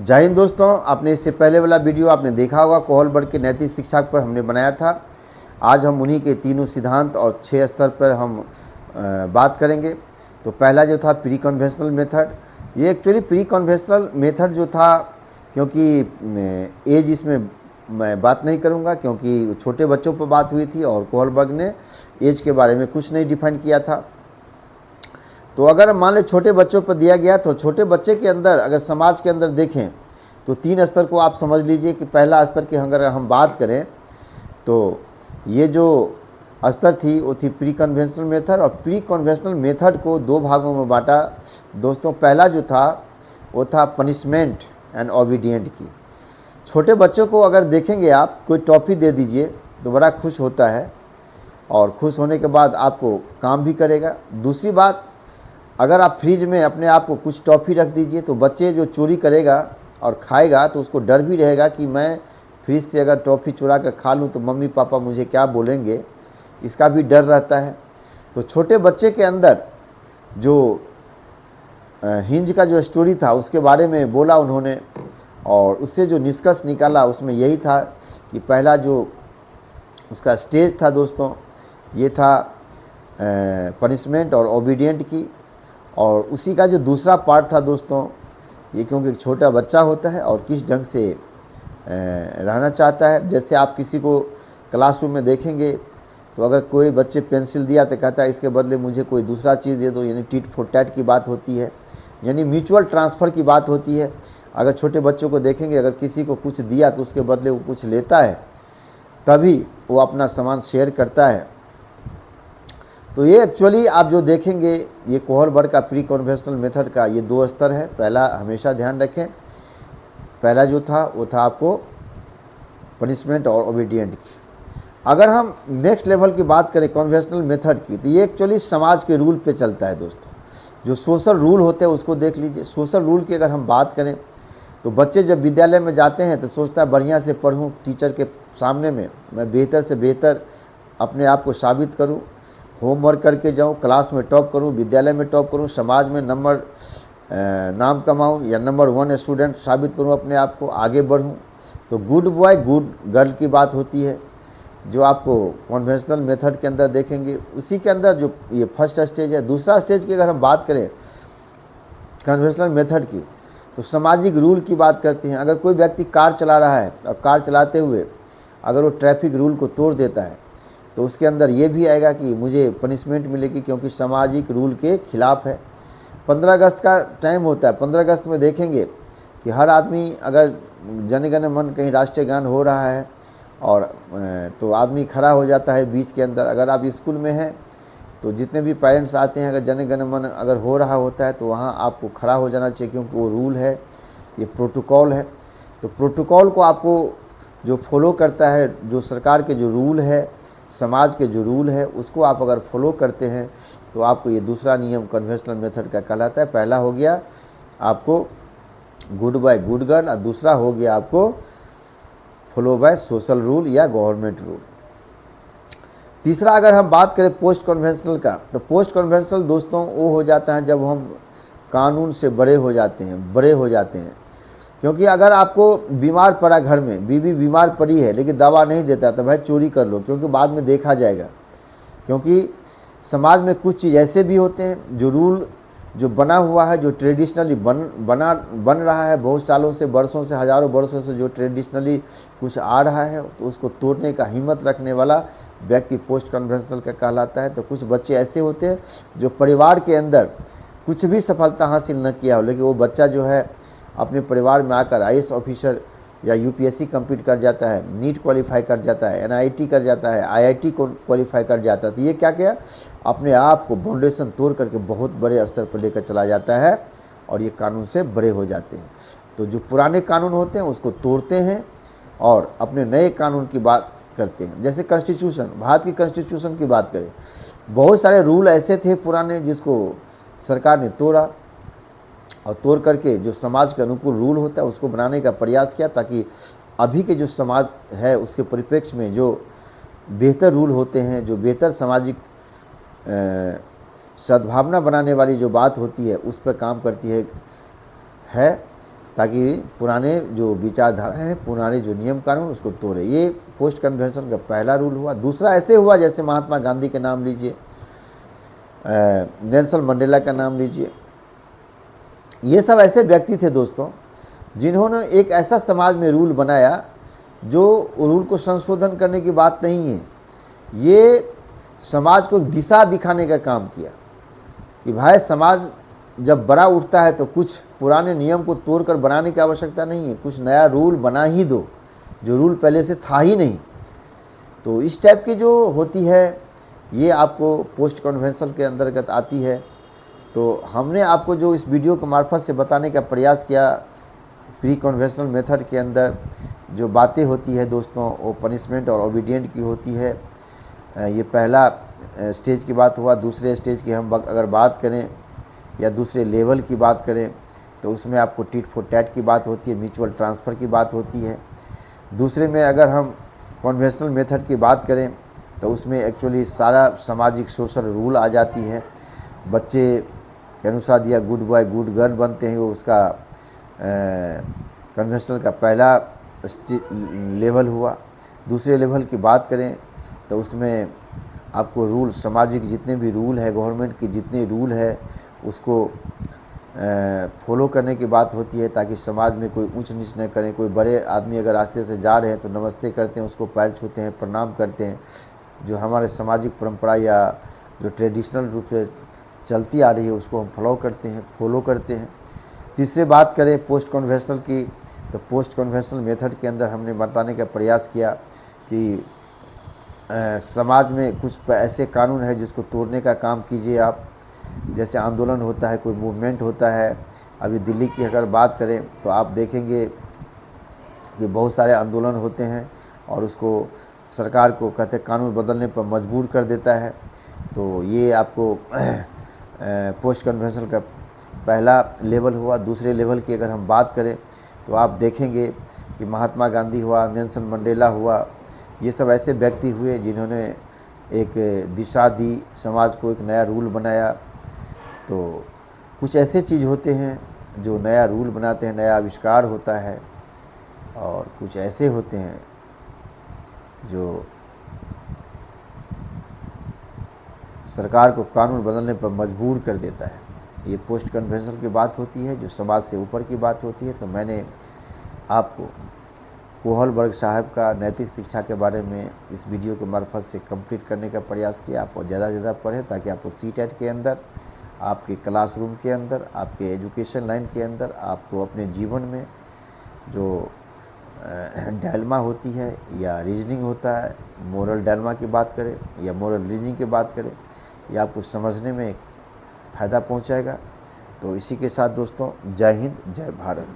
जय हिंद दोस्तों, आपने इससे पहले वाला वीडियो आपने देखा होगा, कोहलबर्ग के नैतिक शिक्षा पर हमने बनाया था। आज हम उन्हीं के तीनों सिद्धांत और 6 स्तर पर हम बात करेंगे। तो पहला जो था प्री कन्वेंशनल मेथड। ये एक्चुअली प्री कन्वेंशनल मेथड जो था, क्योंकि एज इसमें मैं बात नहीं करूंगा क्योंकि छोटे बच्चों पर बात हुई थी और कोहलबर्ग ने एज के बारे में कुछ नहीं डिफाइन किया था। तो अगर मान लें छोटे बच्चों पर दिया गया, तो छोटे बच्चे के अंदर अगर समाज के अंदर देखें तो 3 स्तर को आप समझ लीजिए कि पहला स्तर की अगर हम बात करें तो ये जो स्तर थी वो थी प्री कन्वेंशनल मेथड। और प्री कन्वेंशनल मेथड को 2 भागों में बांटा दोस्तों। पहला जो था वो था पनिशमेंट एंड ओबीडिएंट की। छोटे बच्चों को अगर देखेंगे आप, कोई टॉफ़ी दे दीजिए तो बड़ा खुश होता है और खुश होने के बाद आपको काम भी करेगा। दूसरी बात, अगर आप फ्रिज में अपने आप को कुछ टॉफ़ी रख दीजिए तो बच्चे जो चोरी करेगा और खाएगा तो उसको डर भी रहेगा कि मैं फ्रिज से अगर टॉफ़ी चुरा कर खा लूँ तो मम्मी पापा मुझे क्या बोलेंगे, इसका भी डर रहता है। तो छोटे बच्चे के अंदर जो हिंज का जो स्टोरी था उसके बारे में बोला उन्होंने, और उससे जो निष्कर्ष निकाला उसमें यही था कि पहला जो उसका स्टेज था दोस्तों, ये था पनिशमेंट और ओबीडिएंट की। और उसी का जो दूसरा पार्ट था दोस्तों, ये क्योंकि एक छोटा बच्चा होता है और किस ढंग से रहना चाहता है। जैसे आप किसी को क्लासरूम में देखेंगे तो अगर कोई बच्चे पेंसिल दिया तो कहता है इसके बदले मुझे कोई दूसरा चीज़ दे दो, यानी टिट फॉर टैट की बात होती है, यानी म्यूचुअल ट्रांसफ़र की बात होती है। अगर छोटे बच्चों को देखेंगे, अगर किसी को कुछ दिया तो उसके बदले वो कुछ लेता है, तभी वो अपना सामान शेयर करता है। तो ये एक्चुअली आप जो देखेंगे, ये कोहलबर्ग का प्री कन्वेंशनल मेथड का ये 2 स्तर है। पहला हमेशा ध्यान रखें, पहला जो था वो था आपको पनिशमेंट और ओबीडिएंट की। अगर हम नेक्स्ट लेवल की बात करें कन्वेंशनल मेथड की, तो ये एक्चुअली समाज के रूल पे चलता है दोस्तों। जो सोशल रूल होते हैं उसको देख लीजिए। सोशल रूल की अगर हम बात करें तो बच्चे जब विद्यालय में जाते हैं तो सोचता है बढ़िया से पढ़ूँ, टीचर के सामने में मैं बेहतर से बेहतर अपने आप को साबित करूँ, होमवर्क करके जाऊँ, क्लास में टॉप करूँ, विद्यालय में टॉप करूँ, समाज में नाम कमाऊँ या नंबर 1 स्टूडेंट साबित करूँ, अपने आप को आगे बढ़ूँ। तो गुड बॉय गुड गर्ल की बात होती है जो आपको कन्वेंशनल मेथड के अंदर देखेंगे। उसी के अंदर जो ये फर्स्ट स्टेज है। दूसरा स्टेज की अगर हम बात करें कन्वेंशनल मेथड की, तो सामाजिक रूल की बात करते हैं। अगर कोई व्यक्ति कार चला रहा है और कार चलाते हुए अगर वो ट्रैफिक रूल को तोड़ देता है तो उसके अंदर ये भी आएगा कि मुझे पनिशमेंट मिलेगी क्योंकि सामाजिक रूल के खिलाफ है। 15 अगस्त का टाइम होता है। 15 अगस्त में देखेंगे कि हर आदमी, अगर जन गण मन कहीं राष्ट्रीय गान हो रहा है और तो आदमी खड़ा हो जाता है बीच के अंदर। अगर आप स्कूल में हैं तो जितने भी पेरेंट्स आते हैं, अगर जन गण मन अगर हो रहा होता है तो वहाँ आपको खड़ा हो जाना चाहिए क्योंकि वो रूल है, ये प्रोटोकॉल है। तो प्रोटोकॉल को आपको जो फॉलो करता है, जो सरकार के जो रूल है, समाज के जो रूल है, उसको आप अगर फॉलो करते हैं तो आपको ये दूसरा नियम कन्वेंशनल मेथड का कहलाता है। पहला हो गया आपको गुड बाय गुड गर्ल और दूसरा हो गया आपको फॉलो बाय सोशल रूल या गवर्नमेंट रूल। तीसरा अगर हम बात करें पोस्ट कन्वेंशनल का, तो पोस्ट कन्वेंशनल दोस्तों वो हो जाता है जब हम कानून से बड़े हो जाते हैं। क्योंकि अगर आपको बीमार पड़ा, घर में बीवी बीमार पड़ी है लेकिन दवा नहीं देता तो भाई चोरी कर लो, क्योंकि बाद में देखा जाएगा। क्योंकि समाज में कुछ चीज़ ऐसे भी होते हैं जो रूल जो बना हुआ है, जो ट्रेडिशनली बन रहा है बहुत सालों से, बरसों से, हज़ारों बरसों से जो ट्रेडिशनली कुछ आ रहा है, तो उसको तोड़ने का हिम्मत रखने वाला व्यक्ति पोस्ट कन्वेंशनल का कहलाता है। तो कुछ बच्चे ऐसे होते हैं जो परिवार के अंदर कुछ भी सफलता हासिल न किया हो, लेकिन वो बच्चा जो है अपने परिवार में आकर आईएएस ऑफिसर या यूपीएससी कंप्लीट कर जाता है, नीट क्वालिफाई कर जाता है, एनआईटी कर जाता है, आईआईटी को क्वालिफाई कर जाता है। तो ये क्या किया, अपने आप को फाउंडेशन तोड़ करके बहुत बड़े स्तर पर लेकर चला जाता है और ये कानून से बड़े हो जाते हैं। तो जो पुराने कानून होते हैं उसको तोड़ते हैं और अपने नए कानून की बात करते हैं। जैसे कॉन्स्टिट्यूशन, भारत की कॉन्स्टिट्यूशन की बात करें, बहुत सारे रूल ऐसे थे पुराने जिसको सरकार ने तोड़ा और तोड़ करके जो समाज के अनुकूल रूल होता है उसको बनाने का प्रयास किया, ताकि अभी के जो समाज है उसके परिप्रेक्ष्य में जो बेहतर रूल होते हैं, जो बेहतर सामाजिक सद्भावना बनाने वाली जो बात होती है उस पर काम करती है। ताकि पुराने जो विचारधारा हैं, पुराने जो नियम कानून उसको तोड़े। ये पोस्ट कन्वेंशन का पहला रूल हुआ। दूसरा ऐसे हुआ जैसे महात्मा गांधी के नाम लीजिए, नेल्सन मंडेला का नाम लीजिए, ये सब ऐसे व्यक्ति थे दोस्तों जिन्होंने एक ऐसा समाज में रूल बनाया जो रूल को संशोधन करने की बात नहीं है, ये समाज को एक दिशा दिखाने का काम किया कि भाई समाज जब बड़ा उठता है तो कुछ पुराने नियम को तोड़कर बनाने की आवश्यकता नहीं है, कुछ नया रूल बना ही दो जो रूल पहले से था ही नहीं। तो इस टाइप की जो होती है ये आपको पोस्ट कन्वेंशन के अंतर्गत आती है। तो हमने आपको जो इस वीडियो के मार्फत से बताने का प्रयास किया, प्री कन्वेंशनल मेथड के अंदर जो बातें होती है दोस्तों वो पनिशमेंट और ओबीडियंट की होती है। ये पहला स्टेज की बात हुआ। दूसरे स्टेज की हम अगर बात करें या दूसरे लेवल की बात करें तो उसमें आपको टिट फॉर टैट की बात होती है, म्यूचुअल ट्रांसफ़र की बात होती है। दूसरे में अगर हम कन्वेंशनल मेथड की बात करें तो उसमें एक्चुअली सारा सामाजिक सोशल रूल आ जाती है। बच्चे के अनुसार दिया गुड बॉय गुड गर्ल बनते हैं, वो उसका कन्वेंशनल का पहला लेवल हुआ। दूसरे लेवल की बात करें तो उसमें आपको रूल, सामाजिक जितने भी रूल है, गवर्नमेंट के जितने रूल है उसको फॉलो करने की बात होती है ताकि समाज में कोई ऊंच नीच न करें। कोई बड़े आदमी अगर रास्ते से जा रहे हैं तो नमस्ते करते हैं, उसको पैर छूते हैं, प्रणाम करते हैं। जो हमारे सामाजिक परंपरा या जो ट्रेडिशनल रूप से चलती आ रही है उसको हम फॉलो करते हैं। तीसरे बात करें पोस्ट कन्वेंशनल की, तो पोस्ट कन्वेंशनल मेथड के अंदर हमने बताने का प्रयास किया कि समाज में कुछ ऐसे कानून है जिसको तोड़ने का काम कीजिए आप। जैसे आंदोलन होता है, कोई मूवमेंट होता है। अभी दिल्ली की अगर बात करें तो आप देखेंगे कि बहुत सारे आंदोलन होते हैं और उसको सरकार को कहते कानून बदलने पर मजबूर कर देता है। तो ये आपको पोस्ट कन्वेंशन का पहला लेवल हुआ। दूसरे लेवल की अगर हम बात करें तो आप देखेंगे कि महात्मा गांधी हुआ, नेल्सन मंडेला हुआ, ये सब ऐसे व्यक्ति हुए जिन्होंने एक दिशा दी, समाज को एक नया रूल बनाया। तो कुछ ऐसे चीज़ होते हैं जो नया रूल बनाते हैं, नया आविष्कार होता है, और कुछ ऐसे होते हैं जो सरकार को कानून बदलने पर मजबूर कर देता है। ये पोस्ट कन्वेंशन की बात होती है जो समाज से ऊपर की बात होती है। तो मैंने आपको कोहलबर्ग साहब का नैतिक शिक्षा के बारे में इस वीडियो के मार्फत से कंप्लीट करने का प्रयास किया। आपको ज़्यादा से ज़्यादा पढ़ें ताकि आपको सीटेट के अंदर, आपके क्लासरूम के अंदर, आपके एजुकेशन लाइन के अंदर, आपको अपने जीवन में जो डायलमा होती है या रीजनिंग होता है, मोरल डायलमा की बात करें या मोरल रीजनिंग की बात करें, या आपको समझने में फ़ायदा पहुंचाएगा। तो इसी के साथ दोस्तों, जय हिंद, जय भारत।